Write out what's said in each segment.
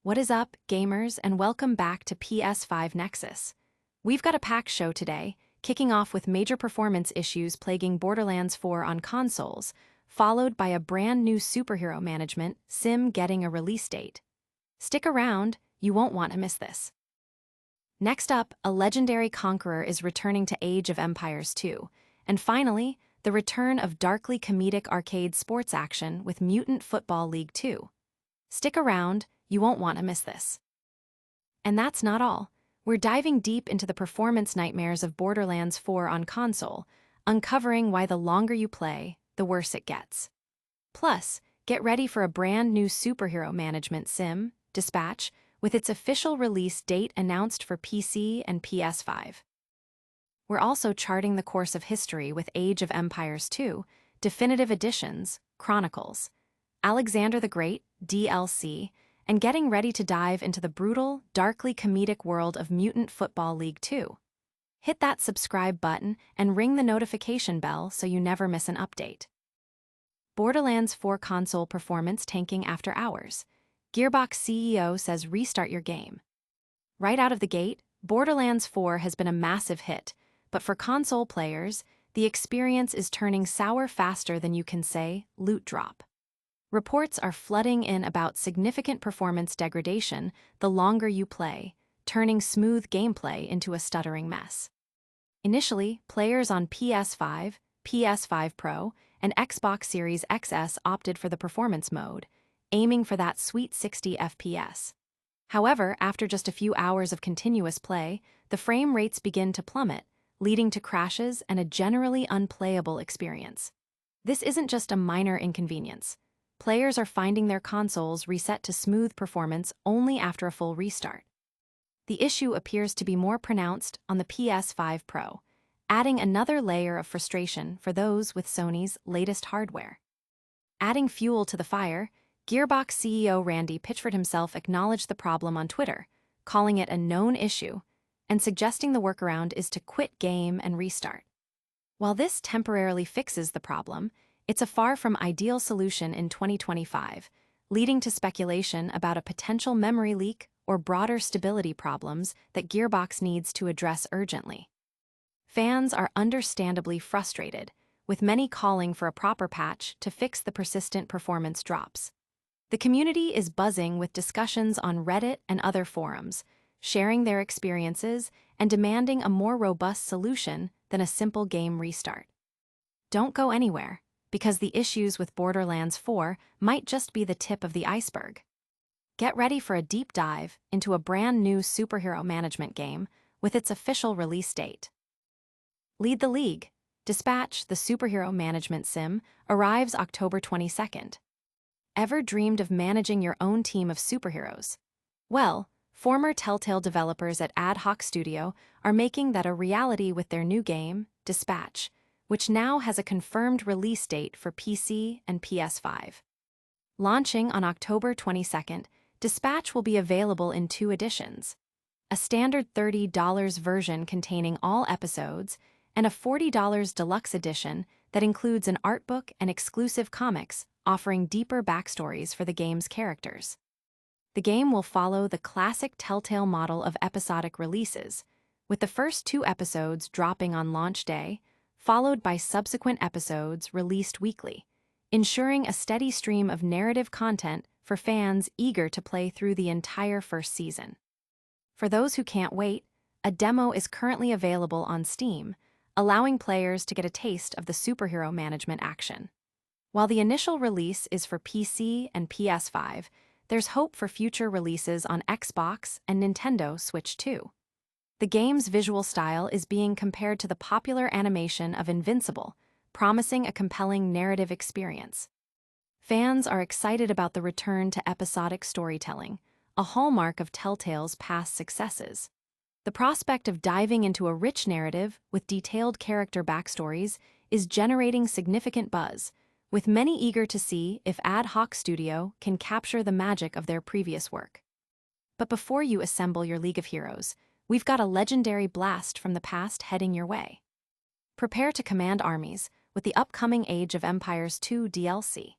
What is up, gamers, and welcome back to PS5 Nexus. We've got a packed show today, kicking off with major performance issues plaguing Borderlands 4 on consoles, followed by a brand new superhero management sim getting a release date. Stick around, you won't want to miss this. Next up, a legendary conqueror is returning to Age of Empires 2, and finally, the return of darkly comedic arcade sports action with Mutant Football League 2. Stick around, you won't want to miss this. And that's not all. We're diving deep into the performance nightmares of Borderlands 4 on console, uncovering why the longer you play, the worse it gets. Plus, get ready for a brand new superhero management sim, Dispatch, with its official release date announced for PC and PS5. We're also charting the course of history with Age of Empires 2, Definitive Editions, Chronicles, Alexander the Great, DLC, and getting ready to dive into the brutal, darkly comedic world of Mutant Football League 2. Hit that subscribe button and ring the notification bell so you never miss an update. Borderlands 4 console performance tanking after hours. Gearbox CEO says restart your game. Right out of the gate, Borderlands 4 has been a massive hit, but for console players, the experience is turning sour faster than you can say loot drop. Reports are flooding in about significant performance degradation the longer you play, turning smooth gameplay into a stuttering mess. Initially, players on PS5, PS5 Pro, and Xbox Series XS opted for the performance mode, aiming for that sweet 60 FPS. However, after just a few hours of continuous play, the frame rates begin to plummet, leading to crashes and a generally unplayable experience. This isn't just a minor inconvenience. Players are finding their consoles reset to smooth performance only after a full restart. The issue appears to be more pronounced on the PS5 Pro, adding another layer of frustration for those with Sony's latest hardware. Adding fuel to the fire, Gearbox CEO Randy Pitchford himself acknowledged the problem on Twitter, calling it a known issue, and suggesting the workaround is to quit game and restart. While this temporarily fixes the problem, it's a far from ideal solution in 2025, leading to speculation about a potential memory leak or broader stability problems that Gearbox needs to address urgently. Fans are understandably frustrated, with many calling for a proper patch to fix the persistent performance drops. The community is buzzing with discussions on Reddit and other forums, sharing their experiences and demanding a more robust solution than a simple game restart. Don't go anywhere, because the issues with Borderlands 4 might just be the tip of the iceberg. Get ready for a deep dive into a brand new superhero management game with its official release date. Lead the League. Dispatch, the superhero management sim, arrives October 22nd. Ever dreamed of managing your own team of superheroes? Well, former Telltale developers at Ad Hoc Studio are making that a reality with their new game, Dispatch, which now has a confirmed release date for PC and PS5. Launching on October 22nd, Dispatch will be available in 2 editions: a standard $30 version containing all episodes, and a $40 deluxe edition that includes an art book and exclusive comics offering deeper backstories for the game's characters. The game will follow the classic Telltale model of episodic releases, with the first 2 episodes dropping on launch day, followed by subsequent episodes released weekly, ensuring a steady stream of narrative content for fans eager to play through the entire first season. For those who can't wait, a demo is currently available on Steam, allowing players to get a taste of the superhero management action. While the initial release is for PC and PS5, there's hope for future releases on Xbox and Nintendo Switch too. The game's visual style is being compared to the popular animation of Invincible, promising a compelling narrative experience. Fans are excited about the return to episodic storytelling, a hallmark of Telltale's past successes. The prospect of diving into a rich narrative with detailed character backstories is generating significant buzz, with many eager to see if Ad Hoc Studio can capture the magic of their previous work. But before you assemble your League of Heroes, we've got a legendary blast from the past heading your way. Prepare to command armies with the upcoming Age of Empires 2 DLC.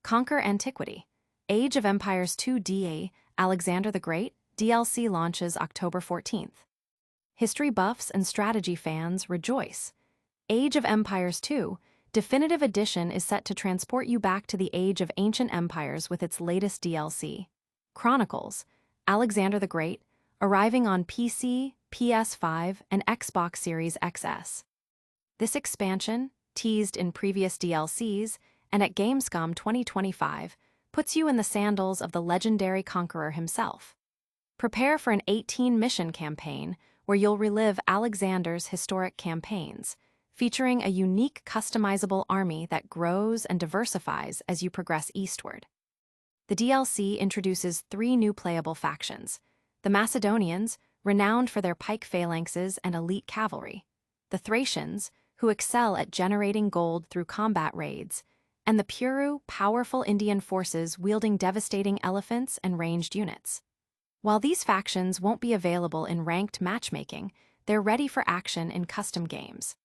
Conquer Antiquity. Age of Empires 2 DA Alexander the Great DLC launches October 14th. History buffs and strategy fans rejoice. Age of Empires 2 Definitive Edition is set to transport you back to the age of ancient empires with its latest DLC. Chronicles, Alexander the Great, arriving on PC, PS5, and Xbox Series XS. This expansion, teased in previous DLCs and at Gamescom 2025, puts you in the sandals of the legendary conqueror himself. Prepare for an 18-mission campaign where you'll relive Alexander's historic campaigns, featuring a unique customizable army that grows and diversifies as you progress eastward. The DLC introduces 3 new playable factions: the Macedonians, renowned for their pike phalanxes and elite cavalry; the Thracians, who excel at generating gold through combat raids; and the Puru, powerful Indian forces wielding devastating elephants and ranged units. While these factions won't be available in ranked matchmaking, they're ready for action in custom games.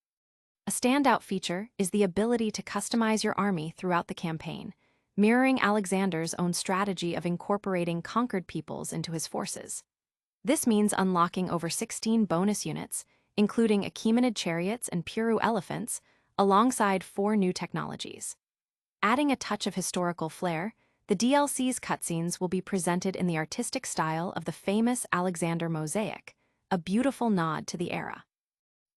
A standout feature is the ability to customize your army throughout the campaign, mirroring Alexander's own strategy of incorporating conquered peoples into his forces. This means unlocking over 16 bonus units, including Achaemenid chariots and Puru elephants, alongside 4 new technologies. Adding a touch of historical flair, the DLC's cutscenes will be presented in the artistic style of the famous Alexander mosaic, a beautiful nod to the era.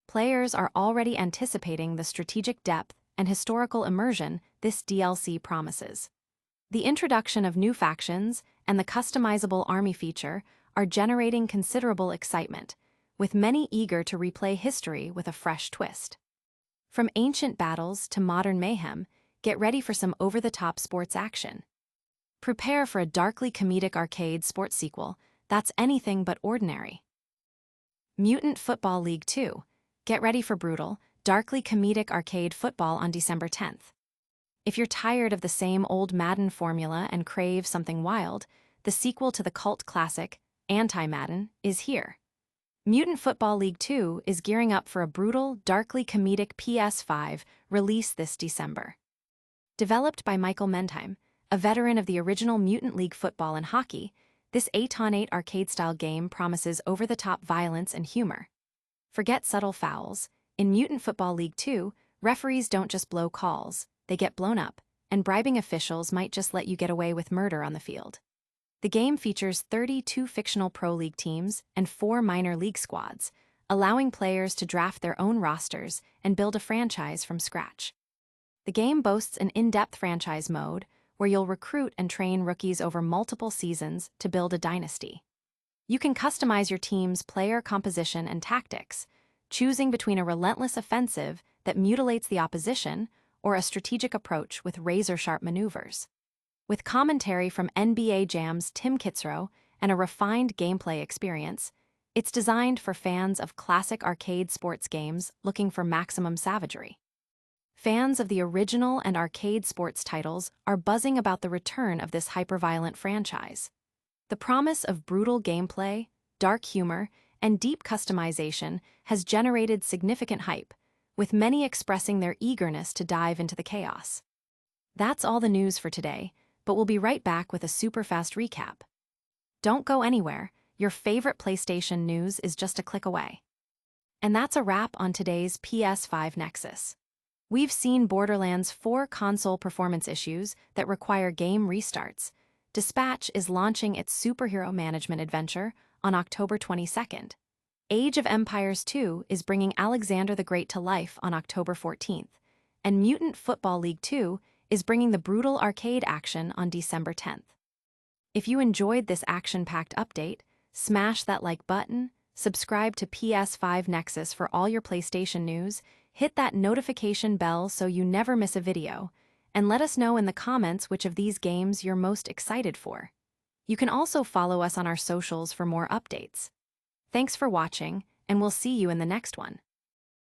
Players are already anticipating the strategic depth and historical immersion this DLC promises. The introduction of new factions and the customizable army feature are generating considerable excitement, with many eager to replay history with a fresh twist. From ancient battles to modern mayhem, get ready for some over-the-top sports action. Prepare for a darkly comedic arcade sports sequel that's anything but ordinary. Mutant Football League 2. Get ready for brutal, darkly comedic arcade football on December 10th. If you're tired of the same old Madden formula and crave something wild, the sequel to the cult classic, Anti-Madden, is here. Mutant Football League 2 is gearing up for a brutal, darkly comedic PS5 release this December. Developed by Michael Mentheim, a veteran of the original Mutant League football and hockey, this 8-on-8 arcade-style game promises over-the-top violence and humor. Forget subtle fouls. In Mutant Football League 2, referees don't just blow calls, they get blown up, and bribing officials might just let you get away with murder on the field. The game features 32 fictional pro league teams and 4 minor league squads, allowing players to draft their own rosters and build a franchise from scratch. The game boasts an in-depth franchise mode where you'll recruit and train rookies over multiple seasons to build a dynasty. You can customize your team's player composition and tactics, choosing between a relentless offensive that mutilates the opposition or a strategic approach with razor-sharp maneuvers. With commentary from NBA Jam's Tim Kitzrow and a refined gameplay experience, it's designed for fans of classic arcade sports games looking for maximum savagery. Fans of the original and arcade sports titles are buzzing about the return of this hyper-violent franchise. The promise of brutal gameplay, dark humor, and deep customization has generated significant hype, with many expressing their eagerness to dive into the chaos. That's all the news for today, but we'll be right back with a super fast recap. Don't go anywhere, your favorite PlayStation news is just a click away. And that's a wrap on today's PS5 Nexus. We've seen Borderlands 4 console performance issues that require game restarts. Dispatch is launching its superhero management adventure on October 22nd. Age of Empires 2 is bringing Alexander the Great to life on October 14th, and Mutant Football League 2 is bringing the brutal arcade action on December 10th. If you enjoyed this action-packed update, smash that like button, subscribe to PS5 Nexus for all your PlayStation news, hit that notification bell so you never miss a video, and let us know in the comments which of these games you're most excited for. You can also follow us on our socials for more updates. Thanks for watching, and we'll see you in the next one.